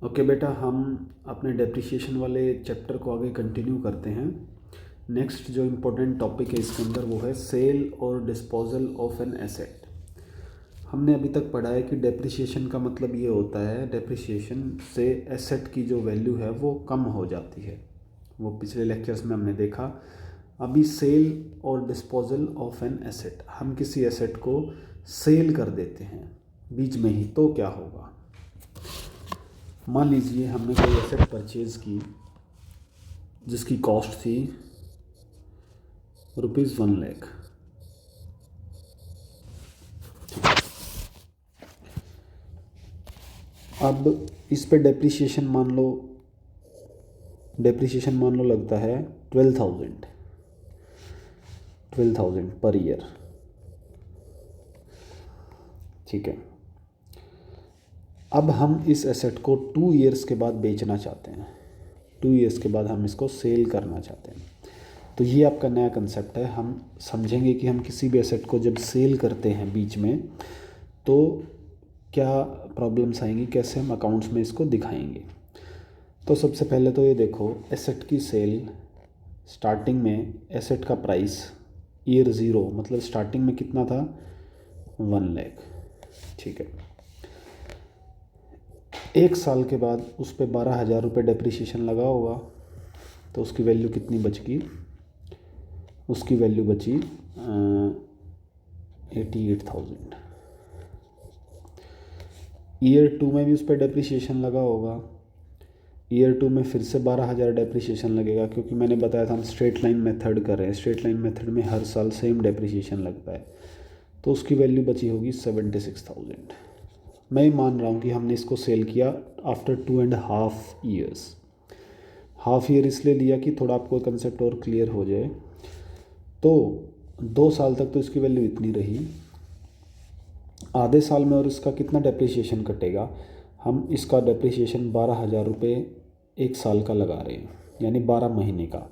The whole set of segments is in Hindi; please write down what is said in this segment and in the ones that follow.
ओके बेटा, हम अपने डेप्रिसिएशन वाले चैप्टर को आगे कंटिन्यू करते हैं। नेक्स्ट जो इम्पोर्टेंट टॉपिक है इसके अंदर वो है सेल और डिस्पोजल ऑफ एन एसेट। हमने अभी तक पढ़ा है कि डेप्रिसिएशन का मतलब ये होता है, डेप्रिसिएशन से एसेट की जो वैल्यू है वो कम हो जाती है। वो पिछले लेक्चर्स में हमने देखा। अभी सेल और डिस्पोजल ऑफ एन एसेट, हम किसी एसेट को सेल कर देते हैं बीच में ही, तो क्या होगा। मान लीजिए हमने कोई एसेट परचेज़ की जिसकी कॉस्ट थी ₹1,00,000। अब इस पे डेप्रिसिएशन मान लो लगता है 12,000 पर ईयर। ठीक है। अब हम इस एसेट को 2 ईयर्स के बाद बेचना चाहते हैं। 2 ईयर्स के बाद हम इसको सेल करना चाहते हैं। तो ये आपका नया कंसेप्ट है। हम समझेंगे कि हम किसी भी एसेट को जब सेल करते हैं बीच में तो क्या प्रॉब्लम्स आएंगी, कैसे हम अकाउंट्स में इसको दिखाएंगे। तो सबसे पहले तो ये देखो, एसेट की सेल स्टार्टिंग में एसेट का प्राइस ईयर 0 मतलब स्टार्टिंग में कितना था, 1,00,000। ठीक है। 1 साल के बाद उस पर 12,000 रुपये डेप्रिसिएशन लगा होगा, तो उसकी वैल्यू कितनी बच गई, उसकी वैल्यू बची 88,000। ईयर 2 में भी उस पर डेप्रिसिएशन लगा होगा। ईयर 2 में फिर से 12,000 डेप्रिसिएशन लगेगा, क्योंकि मैंने बताया था हम स्ट्रेट लाइन मेथड कर रहे हैं। स्ट्रेट लाइन मेथड में हर साल सेम डेप्रिसिएशन लगता है, तो उसकी वैल्यू बची होगी 76,000। मैं मान रहा हूँ कि हमने इसको सेल किया आफ्टर 2.5 ईयर्स। हाफ ईयर इसलिए लिया कि थोड़ा आपको कंसेप्ट और क्लियर हो जाए। तो 2 साल तक तो इसकी वैल्यू इतनी रही। आधे साल में और इसका कितना डेप्रिसिएशन कटेगा, हम इसका डेप्रिसिएशन 12,000 रुपये 1 साल का लगा रहे हैं, यानी 12 महीने का।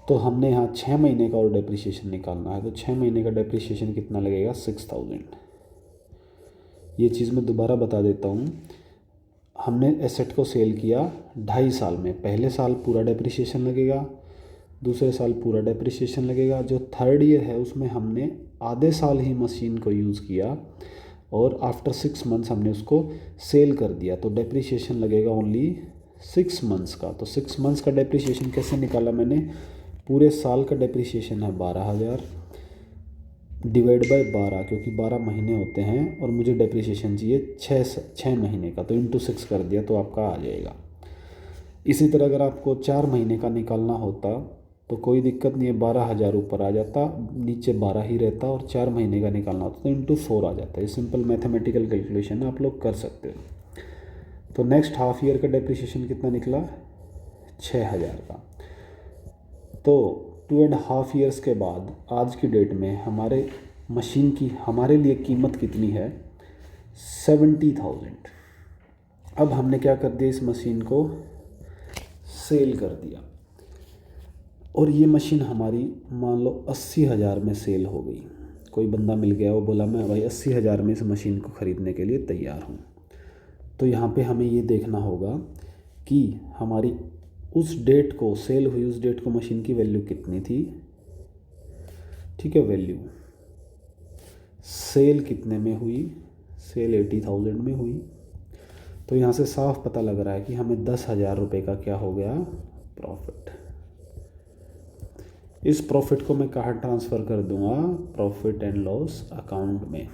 तो हमने यहाँ 6 महीने का और डेप्रिसिएशन निकालना है, तो 6 महीने का डेप्रिसिएशन कितना लगेगा, 6,000। ये चीज़ मैं दोबारा बता देता हूँ। हमने एसेट को सेल किया 2.5 साल में। पहले साल पूरा डेप्रिसिएशन लगेगा, दूसरे साल पूरा डेप्रिसिएशन लगेगा। जो थर्ड ईयर है उसमें हमने आधे साल ही मशीन को यूज़ किया और आफ्टर 6 मंथ्स हमने उसको सेल कर दिया, तो डेप्रिसिएशन लगेगा ओनली 6 मंथ्स का। तो 6 मंथ्स का डेप्रिसिएशन कैसे निकाला मैंने, पूरे साल का डेप्रिसिएशन है 12,000 डिवाइड बाय 12, क्योंकि 12 महीने होते हैं और मुझे डेप्रिसिएशन चाहिए 6 महीने का, तो इंटू 6 कर दिया तो आपका आ जाएगा। इसी तरह अगर आपको 4 महीने का निकालना होता तो कोई दिक्कत नहीं है, 12,000 ऊपर आ जाता, नीचे 12 ही रहता, और 4 महीने का निकालना होता तो इंटू 4 आ जाता है। ये सिंपल मैथमेटिकल कैलकुलेशन है, आप लोग कर सकते हो। तो नेक्स्ट हाफ ईयर का डेप्रिसिएशन कितना निकला, 6,000 का। तो 2.5 ईयर्स के बाद आज की डेट में हमारे मशीन की हमारे लिए कीमत कितनी है, 70,000। अब हमने क्या कर दिया, इस मशीन को सेल कर दिया और ये मशीन हमारी मान लो 80,000 में सेल हो गई। कोई बंदा मिल गया, वो बोला मैं भाई 80,000 में इस मशीन को ख़रीदने के लिए तैयार हूँ। तो यहाँ पे हमें ये देखना होगा कि हमारी उस डेट को सेल हुई, उस डेट को मशीन की वैल्यू कितनी थी। ठीक है, वैल्यू सेल कितने में हुई, सेल 80,000 में हुई। तो यहाँ से साफ पता लग रहा है कि हमें 10,000 रुपये का क्या हो गया, प्रॉफिट। इस प्रॉफिट को मैं कहाँ ट्रांसफ़र कर दूंगा, प्रॉफिट एंड लॉस अकाउंट में।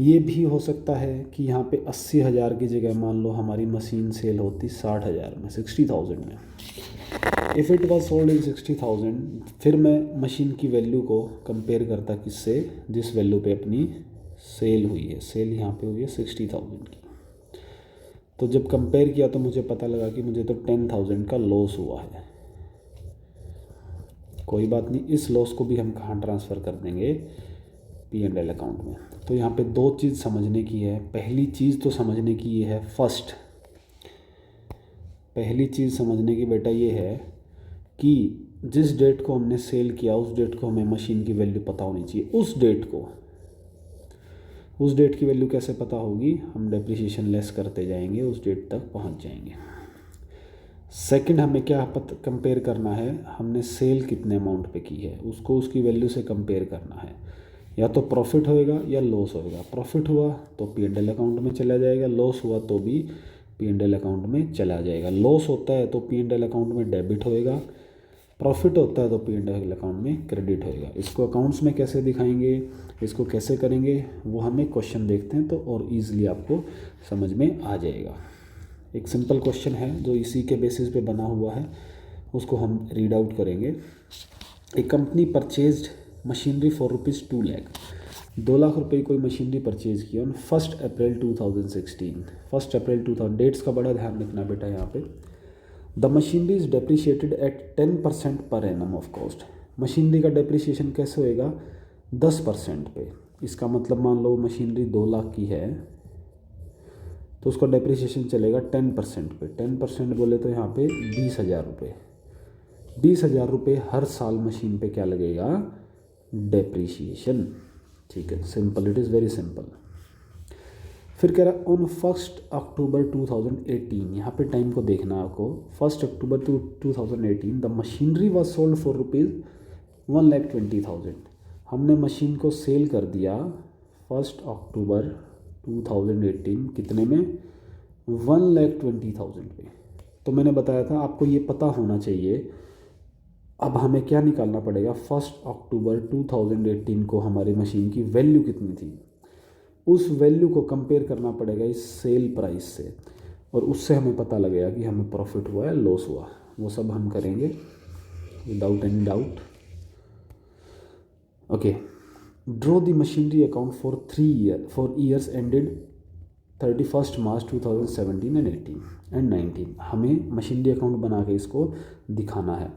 ये भी हो सकता है कि यहाँ पे 80,000 की जगह मान लो हमारी मशीन सेल होती 60,000 में, 60,000 में। If it was sold in 60,000, फिर मैं मशीन की वैल्यू को कंपेयर करता किससे, जिस वैल्यू पे अपनी सेल हुई है। सेल यहाँ पे हुई है 60,000 की। तो जब कंपेयर किया तो मुझे पता लगा कि मुझे तो 10,000 का लॉस हुआ है। कोई बात नहीं, इस लॉस को भी हम कहाँ ट्रांसफ़र कर देंगे, P&L अकाउंट में। तो यहाँ पे 2 चीज़ समझने की है। पहली चीज़ तो समझने की ये है, पहली चीज़ समझने की बेटा ये है कि जिस डेट को हमने सेल किया उस डेट को हमें मशीन की वैल्यू पता होनी चाहिए, उस डेट को। उस डेट की वैल्यू कैसे पता होगी, हम डेप्रिसिएशन लेस करते जाएंगे, उस डेट तक पहुंच जाएंगे। सेकंड हमें क्या कंपेयर करना है, हमने सेल कितने अमाउंट पे की है उसको उसकी वैल्यू से कंपेयर करना है। या तो प्रॉफिट होएगा या लॉस होएगा। प्रॉफिट हुआ तो P&L अकाउंट में चला जाएगा, लॉस हुआ तो भी P&L अकाउंट में चला जाएगा। लॉस होता है तो P&L अकाउंट में डेबिट होएगा, प्रॉफिट होता है तो P&L अकाउंट में क्रेडिट होएगा। इसको अकाउंट्स में कैसे दिखाएंगे, इसको कैसे करेंगे, वो हमें क्वेश्चन देखते हैं तो और ईजिली आपको समझ में आ जाएगा। एक सिंपल क्वेश्चन है जो इसी के बेसिस पे बना हुआ है, उसको हम रीड आउट करेंगे। एक company purchased machinery for ₹2 lakh, 2 lakh रुपए की कोई मशीनरी परचेज की ऑन 1 अप्रैल 2016। 1 अप्रैल 2000, डेट्स का बड़ा ध्यान रखना बेटा यहाँ पे। The machinery is depreciated at 10% per annum of cost. Machinery का डेप्रिसिएशन कैसे होएगा, 10% पे। इसका मतलब मान लो मशीनरी 2 लाख की है तो उसका डेप्रिसिएशन चलेगा 10% पे। 10% बोले तो यहाँ पे 20,000 रुपये। 20,000 रुपये हर साल मशीन पे क्या लगेगा, डेप्रिसिएशन। ठीक है, simple, it is very simple. फिर कह रहा ऑन 1 अक्टूबर 2018, यहाँ पे टाइम को देखना आपको। 1 अक्टूबर 2018 the machinery was sold for ₹1,20,000। हमने मशीन को सेल कर दिया 1 अक्टूबर 2018 कितने में, 1,20,000 पे। तो मैंने बताया था आपको ये पता होना चाहिए। अब हमें क्या निकालना पड़ेगा, 1 अक्टूबर 2018 को हमारी मशीन की वैल्यू कितनी थी, उस वैल्यू को कंपेयर करना पड़ेगा इस सेल प्राइस से, और उससे हमें पता लगेगा कि हमें प्रॉफिट हुआ है लॉस हुआ। वो सब हम करेंगे without any doubt. Okay, draw the machinery account for years ended 31 March 2017 and 18 and 19। हमें मशीनरी अकाउंट बना के इसको दिखाना है।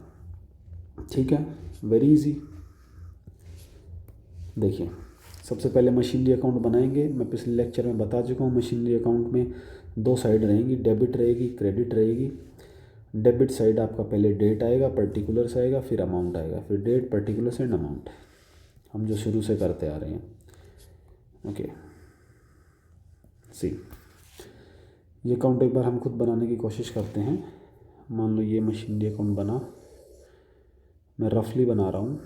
ठीक है, वेरी इजी। देखिए, सबसे पहले मशीनरी अकाउंट बनाएंगे। मैं पिछले लेक्चर में बता चुका हूँ मशीनरी अकाउंट में 2 साइड रहेंगी, डेबिट रहेगी, क्रेडिट रहेगी। डेबिट साइड आपका पहले डेट आएगा, पर्टिकुलर्स आएगा, फिर अमाउंट आएगा, फिर डेट, पर्टिकुलर्स एंड अमाउंट, हम जो शुरू से करते आ रहे हैं। ओके, सी ये अकाउंट एक बार हम खुद बनाने की कोशिश करते हैं। मान लो ये मशीनरी अकाउंट बना, मैं रफली बना रहा हूँ,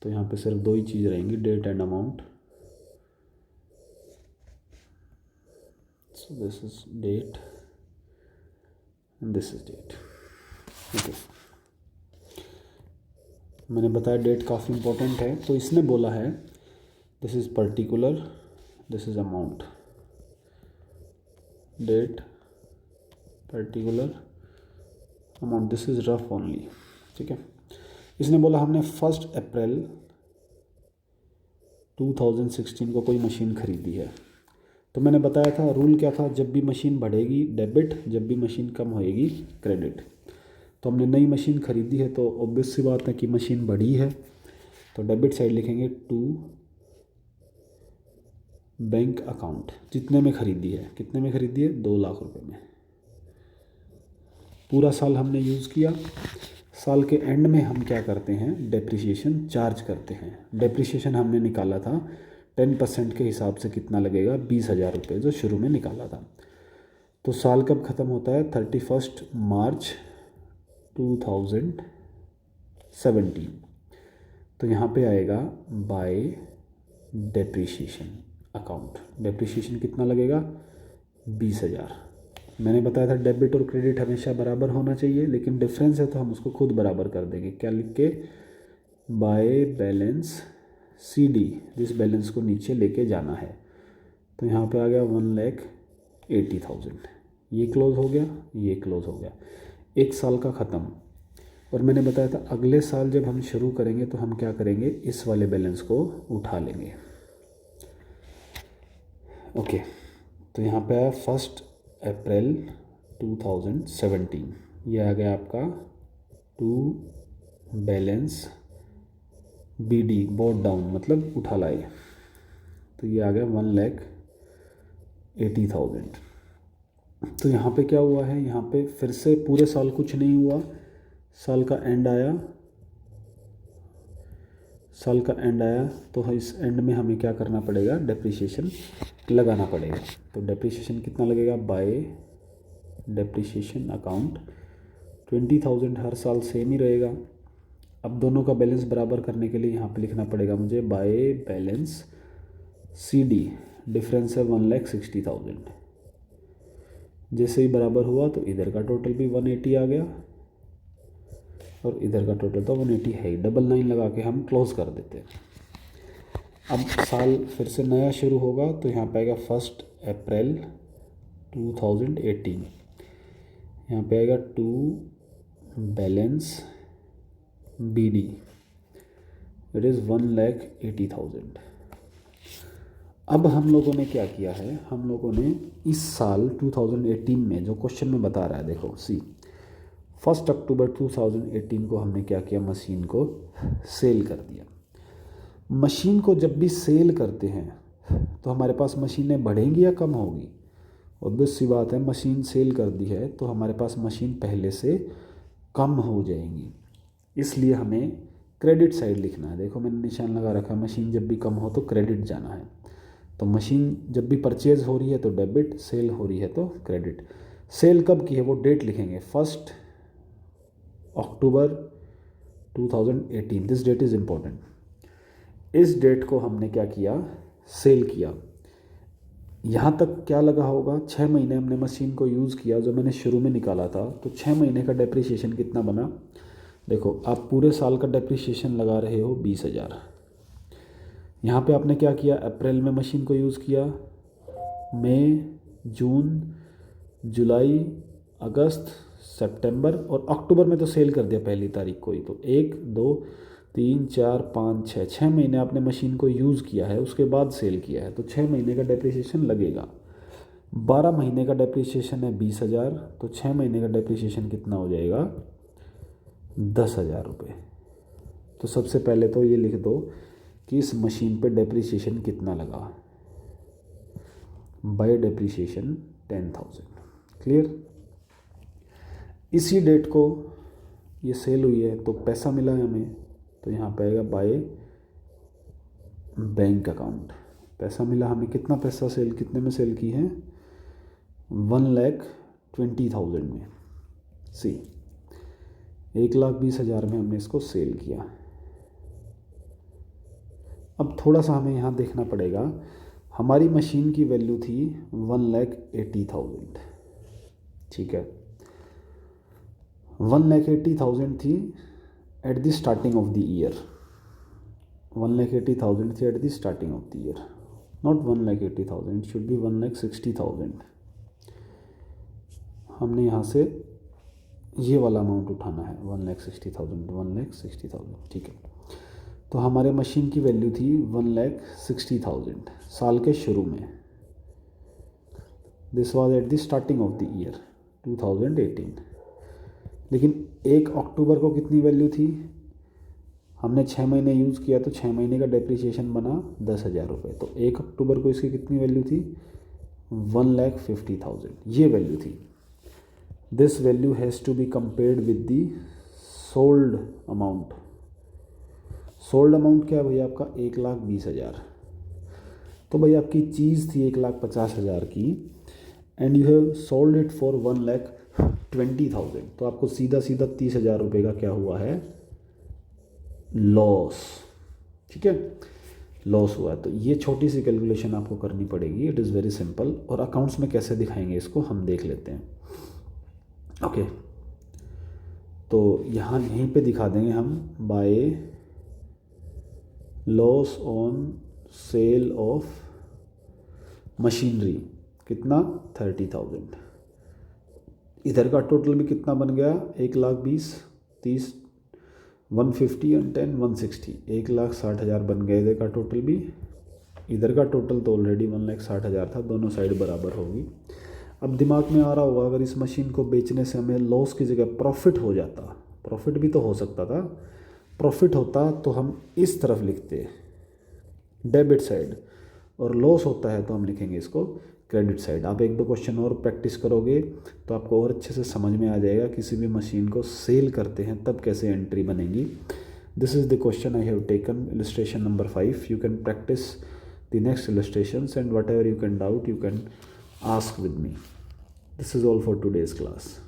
तो यहाँ पे सिर्फ 2 ही चीज़ रहेंगी, date and amount. So this is date and this is date. Okay, मैंने बताया डेट काफ़ी इंपॉर्टेंट है, तो इसने बोला है this is particular, this is amount, date, particular, amount, this is rough only. ठीक है, इसने बोला हमने 1 अप्रैल 2016 को कोई मशीन खरीदी है। तो मैंने बताया था रूल क्या था, जब भी मशीन बढ़ेगी डेबिट, जब भी मशीन कम होएगी क्रेडिट। तो हमने नई मशीन खरीदी है तो ऑब्वियस सी बात है कि मशीन बढ़ी है, तो डेबिट साइड लिखेंगे टू बैंक अकाउंट। जितने में खरीदी है, कितने में खरीदी है, 2 लाख रुपए में। पूरा साल हमने यूज़ किया, साल के एंड में हम क्या करते हैं, डेप्रिसिएशन चार्ज करते हैं। डेप्रिसिएशन हमने निकाला था 10% के हिसाब से, कितना लगेगा, 20,000 रुपये, जो शुरू में निकाला था। तो साल कब ख़त्म होता है, 31 मार्च 2017। तो यहाँ पे आएगा बाय डेप्रिसिएशन अकाउंट। डेप्रिसिएशन कितना लगेगा, 20,000। मैंने बताया था डेबिट और क्रेडिट हमेशा बराबर होना चाहिए, लेकिन डिफरेंस है तो हम उसको खुद बराबर कर देंगे। क्या लिख के, बाय बैलेंस CD, जिस बैलेंस को नीचे लेके जाना है। तो यहाँ पे आ गया 1,80,000। ये क्लोज हो गया, ये क्लोज हो गया, 1 साल का ख़त्म। और मैंने बताया था अगले साल जब हम शुरू करेंगे तो हम क्या करेंगे, इस वाले बैलेंस को उठा लेंगे। ओके, तो यहाँ पे आया 1 अप्रैल 2017, ये आ गया आपका to balance BD, brought down मतलब उठा लाए, तो ये आ गया 1,80,000। तो यहाँ पे क्या हुआ है, यहाँ पे फिर से पूरे साल कुछ नहीं हुआ, साल का एंड आया, साल का एंड आया तो इस एंड में हमें क्या करना पड़ेगा, डेप्रिसिएशन लगाना पड़ेगा। तो डेप्रिसिएशन कितना लगेगा, बाय डेप्रिसिएशन अकाउंट 20,000 हर साल सेम ही रहेगा। अब दोनों का बैलेंस बराबर करने के लिए यहाँ पे लिखना पड़ेगा मुझे बाय बैलेंस CD, डिफरेंस है 1,60,000। जैसे ही बराबर हुआ तो इधर का टोटल भी 180 आ गया और इधर का टोटल तो 180 है ही। डबल लाइन लगा के हम क्लोज कर देते हैं। अब साल फिर से नया शुरू होगा तो यहाँ पे आएगा 1 अप्रैल 2018। यहाँ पे आएगा to balance BD, it is 1,80,000। अब हम लोगों ने क्या किया है, हम लोगों ने इस साल 2018 में जो क्वेश्चन में बता रहा है, देखो सी 1 अक्टूबर 2018 को हमने क्या किया, मशीन को सेल कर दिया। मशीन को जब भी सेल करते हैं तो हमारे पास मशीनें बढ़ेंगी या कम होगी? ऑब्वियस सी बात है, मशीन सेल कर दी है तो हमारे पास मशीन पहले से कम हो जाएंगी। इसलिए हमें क्रेडिट साइड लिखना है। देखो मैंने निशान लगा रखा है, मशीन जब भी कम हो तो क्रेडिट जाना है। तो मशीन जब भी परचेज हो रही है तो डेबिट, सेल हो रही है तो क्रेडिट। सेल कब की है वो डेट लिखेंगे, 1 अक्टूबर 2018, दिस डेट इज़ इम्पोर्टेंट। इस डेट को हमने क्या किया, सेल किया। यहाँ तक क्या लगा होगा, 6 महीने हमने मशीन को यूज़ किया जो मैंने शुरू में निकाला था। तो 6 महीने का डेप्रिसिएशन कितना बना, देखो आप पूरे साल का डेप्रिसिएशन लगा रहे हो 20,000। यहाँ पे आपने क्या किया, अप्रैल में मशीन को यूज़ किया, मई, जून, जुलाई, अगस्त, सितंबर और अक्टूबर में तो सेल कर दिया पहली तारीख को ही। तो 1, 2, 3, 4, 5, 6 महीने आपने मशीन को यूज़ किया है, उसके बाद सेल किया है। तो 6 महीने का डेप्रिसिएशन लगेगा। 12 महीने का डेप्रिसिएशन है 20,000, तो 6 महीने का डेप्रिसिएशन कितना हो जाएगा, 10,000 रुपये। तो सबसे पहले तो ये लिख दो कि इस मशीन पे डेप्रिसिएशन कितना लगा, बाय डेप्रिसिएशन 10,000। क्लियर। इसी डेट को ये सेल हुई है तो पैसा मिला है हमें, तो यहाँ पे आएगा बाय बैंक अकाउंट। पैसा मिला हमें, कितना पैसा सेल, कितने में सेल की है, 1,20,000 में। सी 1,20,000 में हमने इसको सेल किया। अब थोड़ा सा हमें यहाँ देखना पड़ेगा, हमारी मशीन की वैल्यू थी 1,80,000, ठीक है, 1,80,000 थी at the starting of the year, 1,80,000 थी at the starting of the year, not 1,80,000, it should be 1,60,000। हमने यहाँ से ये वाला अमाउंट उठाना है, 1,60,000, 1,60,000, ठीक है। तो हमारे मशीन की वैल्यू थी 1,60,000 साल के शुरू में। This was at the starting of the year 2018। लेकिन 1 अक्टूबर को कितनी वैल्यू थी, हमने 6 महीने यूज़ किया तो 6 महीने का डेप्रिसिएशन बना 10,000 रुपये। तो 1 अक्टूबर को इसकी कितनी वैल्यू थी, 1,50,000, ये वैल्यू थी। This value has to be compared with the sold amount. Sold amount क्या है भैया आपका, 1,20,000। तो भाई आपकी चीज़ थी 1,50,000 की and you have sold it for 1,20,000, तो आपको सीधा सीधा 30,000 रुपये का क्या हुआ है, लॉस। ठीक है, लॉस हुआ है। तो ये छोटी सी कैलकुलेशन आपको करनी पड़ेगी, इट इज़ वेरी सिंपल। और अकाउंट्स में कैसे दिखाएंगे इसको हम देख लेते हैं। ओके, तो यहाँ यहीं पे दिखा देंगे हम by loss on sale of machinery, कितना 30,000। इधर का टोटल भी कितना बन गया, 1,20,000, 30, 150 एंड 10, 160, 1,60,000 बन गया इधर का टोटल भी। इधर का टोटल तो ऑलरेडी 1,60,000 था, दोनों साइड बराबर होगी। अब दिमाग में आ रहा होगा अगर इस मशीन को बेचने से हमें लॉस की जगह प्रॉफिट हो जाता, प्रॉफिट भी तो हो सकता था, प्रॉफिट होता तो हम इस तरफ लिखते डेबिट साइड, और लॉस होता है तो हम लिखेंगे इसको क्रेडिट साइड। आप 1-2 क्वेश्चन और प्रैक्टिस करोगे तो आपको और अच्छे से समझ में आ जाएगा, किसी भी मशीन को सेल करते हैं तब कैसे एंट्री बनेगी। This is the question I have taken, illustration number 5. You can practice the next illustrations, and whatever you can doubt, you can ask with me. This is all for today's class.